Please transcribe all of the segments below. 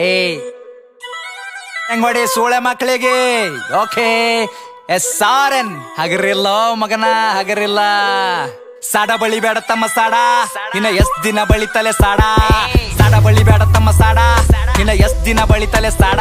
ಏಯ್ ಹೆಂಗ್ ಮಾಡಿ ಸೂಳೆ ಮಕ್ಕಳಿಗೆ ಓಕೆ SRN ಹಗರಿಲ್ಲ ಮಗನ ಹಗರಿಲ್ಲ. ಸಾಡ ಬಳಿ ಬೇಡ ತಮ್ಮ ಸಾಡ ಇನ್ನ ಎಷ್ಟ್ ದಿನ ಬಳಿತಲೆ ಸಾಡ. ಸಾಡ ಬಳಿ ಬೇಡ ತಮ್ಮ ಸಾಡ ಇನ್ನ ಎಷ್ಟ್ ದಿನ ಬಳಿತಲೆ ಸಾಡ.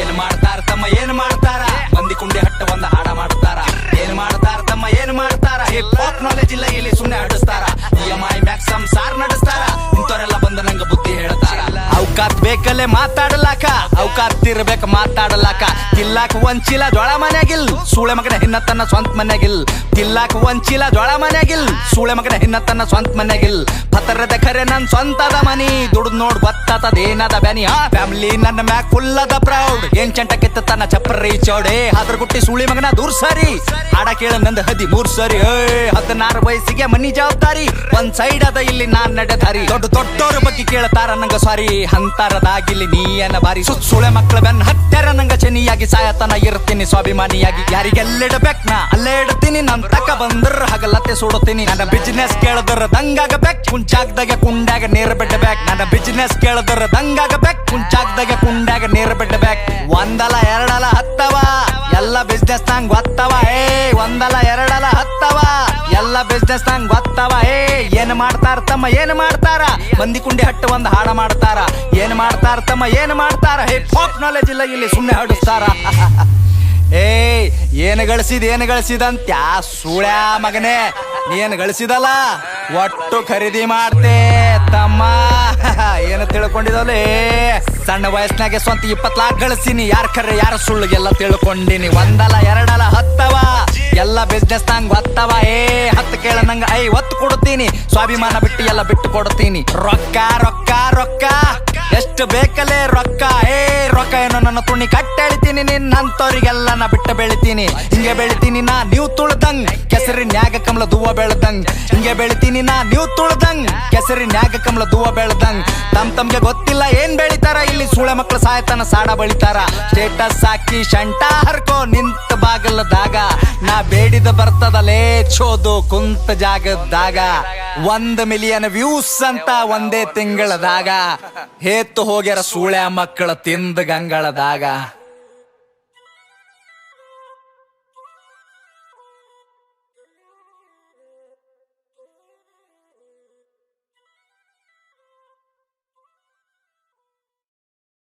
ಏನ್ ಮಾಡ್ತಾರ ತಮ್ಮ ಏನ್ ಮಾಡ್ತಾರ, ಮಂದಿ ಕುಂಡಿ ಹಟ್ಟ ಒಂದ ಹಾಡ ಮಾಡ್ತಾರ. ಏನ್ ಮಾಡ್ತಾರ ತಮ್ಮ ಏನ್ ಮಾಡ್ತಾರ, ಹಿಪ್ ಹಾಪ್ ನಾಲೆಜ್ ಇಲ್ಲ ಇಲ್ಲಿ ಸುಮ್ನೆ ಆಡಿಸ್ತಾರ. EMI ಮ್ಯಾಕ್ಸ್ ಸಂಸಾರ್ ನಡೆಸ್ತಾರ. ಇಂಥವ್ರೆಲ್ಲ ಬಂದ ನಂಗ ಬುದ್ಧಿ ಹೇಳ್ತಾರ. ಅವಕಾತ್ ಬೇಕಲ್ಲೇ ಮಾತಾಡಲಾಕ, ಅವಕಾತ್ ಇರ್ಬೇಕ ಮಾತಾಡಲಾಕ. ತಿಲ್ಲಾಕ ಒಂಚಿಲ ಜೋಳ ಮನ್ಯಾಗಿಲ್, ಸೂಳೆ ಮಗನ ಹಿನ್ನ ತನ್ನ ಸ್ವಂತ ಮನ್ಯಾಗಿಲ್. ತಿಲ್ಲಾಕ ಒಂಚಿಲ ಜೋಳ ಮನ್ಯಾಗಿಲ್, ಸೂಳೆ ಮಗನ ಹಿನ್ನ ತನ್ನ ಸ್ವಂತ ಮನ್ಯಾಗಿಲ್. ಪತರದ ಖರೆ ನನ್ ಸ್ವಂತದ ಮನಿ, ದುಡ್ದು ನೋಡ್ ಗೊತ್ತಾತದೇನದ ಬ್ಯಾನಿ. ಆ ಫ್ಯಾಮಿಲಿ ನನ್ನ ಮ್ಯಾಕ್ ಫುಲ್ ಅದ ಪ್ರೌಡ್. ಏನ್ ಚಂಟ ಕಿತ್ತ ತನ್ನ ಚಪ್ಪರಿ ಚೌಡೆ. ಅದ್ರ ಗುಟ್ಟಿ ಸೂಳಿ ಮಗನ ದೂರ್ ಸರಿ, ಹಾಡ ಕೇಳ ನಂದ 13 ಸರಿ. 16 ವಯಸ್ಸಿಗೆ ಮನಿ ಜವಾಬ್ದಾರಿ, ಒಂದ್ ಸೈಡ್ ಅದ ಇಲ್ಲಿ ನಾನ್ ನಡೆದಾರಿ. ದೊಡ್ಡೋರ ಬಗ್ಗೆ ಕೇಳ್ತಾರ ನಂಗ ಸಾರಿ, ಅಂತರದಾಗಿಲ್ಲಿ ನೀಯನ ಬಾರಿ. ಸುಳೆ ಮಕ್ಕಳ ಬೆನ್ ಹತ್ತರ ನಂಗ ಚೆನ್ನಿಯಾಗಿ ಸಾಯತನ ಇರ್ತೀನಿ ಸ್ವಾಭಿಮಾನಿಯಾಗಿ. ಯಾರಿಗೆಲ್ಲಿಡಬೇಕ್ ನಾ ಅಲ್ಲೇ ಇಡ್ತೀನಿ, ನನ್ ತಕ ಬಂದ್ರ ಹಗಲತ್ತೆ ಸುಡುತ್ತೀನಿ. ನನ್ನ ಬಿಸಿನೆಸ್ ಕೇಳದ್ರ ದಂಗಾಗಬೇಕ್, ಕುಂಚಾಗ್ದಾಗ ಕುಂಡಾಗ ನೇರ ಬಿಡ್ಬೇಕ್. ನನ್ನ ಬಿಸಿನೆಸ್ ಕೇಳದ್ರ ದಂಗಾಗಬೇಕ್, ಕುಂಚಾಗ್ದಾಗ ಕುಂಡಾಗ ನೇರ ಬಿಡ್ಬೇಕ್. ಒಂದಲ ಎರಡಲ ಹತ್ತವ ಎಲ್ಲ ಬಿಸ್ನೆಸ್ ನಂಗ್ ಗೊತ್ತವ. ಒಂದಲ ಎರಡಲ ಹತ್ತವ ಎಲ್ಲ ಬಿಸ್ನೆಸ್ ನಂಗ್ ಗೊತ್ತವ. ಏನ್ ಮಾಡ್ತಾರ ತಮ್ಮ ಏನ್ ಮಾಡ್ತಾರ, ಮಂದಿ ಕುಂಡಿ ಹಟ್ಟು ಒಂದ್ ಹಾಡ ಮಾಡ್ತಾರ. ಏನ್ ಮಾಡ್ತಾರ ತಮ್ಮ ಏನ್ ಮಾಡ್ತಾರ, ಹಿಪ್ ಹಾಪ್ ನಾಲೆಜ್ ಇಲ್ಲ ಇಲ್ಲಿ ಸುಮ್ನೆ ಹಾಡಿಸ್ತಾರ. ಏನ್ ಗಳಿಸಿದಂತ ಸೂಳ್ಯಾ ಮಗನೇ, ನೀನ್ ಗಳಿಸಿದಲ್ಲ ಒಟ್ಟು ಖರೀದಿ ಮಾಡ್ತೆ ತಮ್ಮ. ಏನ ತಿಳ್ಕೊಂಡಿದಲೇ, ಸಣ್ಣ ವಯಸ್ಸಿನಾಗೆ ಸ್ವಂತ 20 ಲಾಖ ಗಳಿಸಿನಿ. ಯಾರ ಖರೆ ಯಾರ ಸುಳ್ಳು ಎಲ್ಲ ತಿಳ್ಕೊಂಡಿನಿ. ಒಂದಲ ಎರಡಲ ಹತ್ತವ ಎಲ್ಲ ಬಿಸ್ನೆಸ್ ನಂಗ್ ಗೊತ್ತವ. 10 ಕೇಳ ನಂಗ 50 ಕೊಡ್ತೀನಿ, ಸ್ವಾಭಿಮಾನ ಬಿಟ್ಟು ಎಲ್ಲ ಬಿಟ್ಟು ಕೊಡ್ತೀನಿ. ರೊಕ್ಕ ರೊಕ್ಕ ರೊಕ್ಕ ಎಷ್ಟು ಬೇಕಲೇ ರೊಕ್ಕ. ರೊಕ್ಕ ಏನೋ ನನ್ನ ತುಣಿ ಕಟ್ಟೆಳಿತೀನಿ, ನಿನ್ನಂತವ್ರಿಗೆಲ್ಲ ನಾ ಬಿಟ್ಟು ಬೆಳಿತೀನಿ. ಹಿಂಗೆ ಬೆಳಿತೀನಿ ನಾ ನೀವು ತುಳ್ದಂಗ್, ಕೆಸರಿನ್ಯಾಗ ಕಮಲ ದೂವ ಬೆಳ್ದಂಗ್. ಹಿಂಗೆ ಬೆಳಿತೀನಿ ನಾ ನೀವು ತುಳ್ದಂಗ್, ಕೆಸರಿನ್ಯಾಗ ಕಮಲ ದೂವ ಬೆಳ್ದಂಗ್. ತಮ್ಗೆ ಗೊತ್ತಿಲ್ಲ ಏನ್ ಬೆಳಿತಾರ ಇಲ್ಲಿ ಸೂಳೆ ಮಕ್ಳು ಸಾಯ್ತನ ಸಾಡ ಬಳಿತಾರ. ಸ್ಟೇಟಸ್ ಹಾಕಿ ಶಂಟ ಹರ್ಕೋ ನಿಂತ ಬಾಗಲದಾಗ, ನಾ ಬೇಡಿದ ಬರ್ತದಲೇ ಚೋದು ಕುಂತ ಜಾಗದಾಗ. 1 ಮಿಲಿಯನ್ ವ್ಯೂಸ್ ಅಂತ ಒಂದೇ ತಿಂಗಳದಾಗ, ಹೇತ್ತು ಹೋಗ್ಯಾರ ಸೂಳೆ ಮಕ್ಕಳ ತಿಂದ ಗಂಗಳದಾಗ.